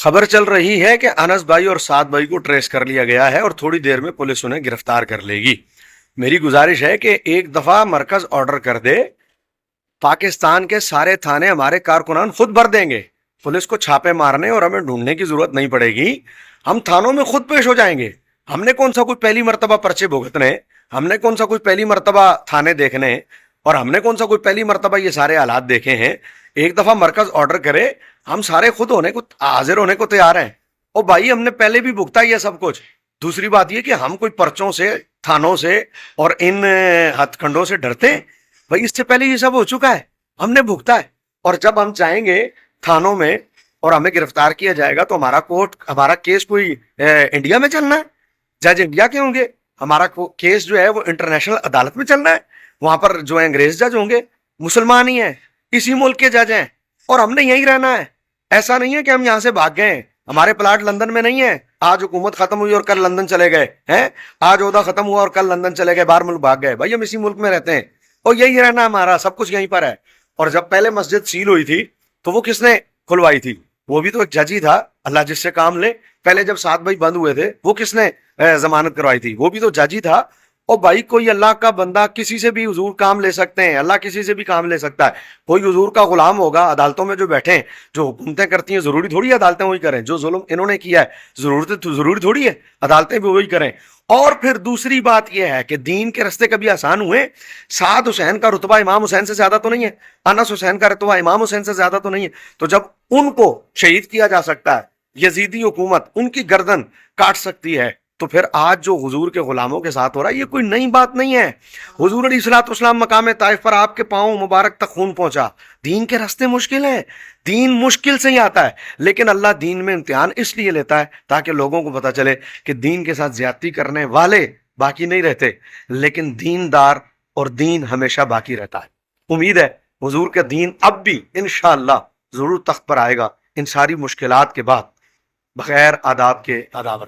خبر چل رہی ہے کہ انس بھائی اور سعد بھائی کو ٹریس کر لیا گیا ہے اور تھوڑی دیر میں پولیس انہیں گرفتار کر لے گی۔ میری گزارش ہے کہ ایک دفعہ مرکز آرڈر کر دے، پاکستان کے سارے تھانے ہمارے کارکنان خود بھر دیں گے، پولیس کو چھاپے مارنے اور ہمیں ڈھونڈنے کی ضرورت نہیں پڑے گی، ہم تھانوں میں خود پیش ہو جائیں گے۔ ہم نے کون سا کوئی پہلی مرتبہ پرچے بھگتنے، ہم نے کون سا کوئی پہلی مرتبہ تھانے دیکھنے، اور ہم نے کون سا کوئی پہلی مرتبہ یہ سارے حالات دیکھے ہیں۔ ایک دفعہ مرکز آرڈر کرے، ہم سارے خود ہونے کو حاضر ہونے کو تیار ہیں۔ اور بھائی ہم نے پہلے بھی بھگتا یہ سب کچھ۔ دوسری بات یہ کہ ہم کوئی پرچوں سے، تھانوں سے اور ان ہتھ کنڈوں سے ڈرتے ہیں؟ بھائی اس سے پہلے یہ سب ہو چکا ہے، ہم نے بھگتا ہے۔ اور جب ہم جائیں گے تھانوں میں اور ہمیں گرفتار کیا جائے گا تو ہمارا کورٹ، ہمارا کیس کوئی انڈیا میں چلنا ہے، جج انڈیا کے ہوں گے، ہمارا کیس جو ہے وہ انٹرنیشنل عدالت میں چلنا ہے، وہاں پر جو انگریز جج ہوں گے مسلمان ہی ہیں، اسی ملک کے جج ہیں، اور ہم نے یہیں رہنا ہے۔ ایسا نہیں ہے کہ ہم یہاں سے بھاگ گئے ہیں، ہمارے پلاٹ لندن میں نہیں ہے، آج حکومت ختم ہوئی اور کل لندن چلے گئے ہیں، آج عہدہ ختم ہوا اور کل لندن چلے گئے، باہر ملک بھاگ گئے۔ بھائی ہم اسی ملک میں رہتے ہیں اور یہی رہنا ہمارا، سب کچھ یہیں پر ہے۔ اور جب پہلے مسجد سیل ہوئی تھی تو وہ کس نے کھلوائی تھی؟ وہ بھی تو ایک جج ہی تھا، اللہ جس سے کام لے۔ پہلے جب سعد بھائی بند ہوئے تھے وہ کس نے ضمانت کروائی تھی؟ وہ بھی تو جج ہی تھا۔ اور بھائی کوئی اللہ کا بندہ کسی سے بھی حضور کام لے سکتے ہیں، اللہ کسی سے بھی کام لے سکتا ہے۔ کوئی حضور کا غلام ہوگا عدالتوں میں جو بیٹھے ہیں، جو حکومتیں کرتی ہیں، ضروری تھوڑی ہے عدالتیں وہی کریں؟ جو ظلم انہوں نے کیا ہے ضروری تھوڑی ہے عدالتیں بھی وہی کریں۔ اور پھر دوسری بات یہ ہے کہ دین کے رستے کبھی آسان ہوئے؟ سعد حسین کا رتبہ امام حسین سے زیادہ تو نہیں ہے، انس حسین کا رتبہ امام حسین سے زیادہ تو نہیں ہے؟ تو جب ان کو شہید کیا جا سکتا ہے، یزیدی حکومت ان کی گردن کاٹ سکتی ہے، تو پھر آج جو حضور کے غلاموں کے ساتھ ہو رہا ہے یہ کوئی نئی بات نہیں ہے۔ حضور علیہ الصلوۃ والسلام مقام طائف پر آپ کے پاؤں مبارک تک خون پہنچا۔ دین کے راستے مشکل ہیں، دین مشکل سے ہی آتا ہے، لیکن اللہ دین میں امتحان اس لیے لیتا ہے تاکہ لوگوں کو پتہ چلے کہ دین کے ساتھ زیادتی کرنے والے باقی نہیں رہتے، لیکن دیندار اور دین ہمیشہ باقی رہتا ہے۔ امید ہے حضور کا دین اب بھی انشاءاللہ ضرور تخت پر آئے گا، ان ساری مشکلات کے بعد، بغیر آداب کے آداب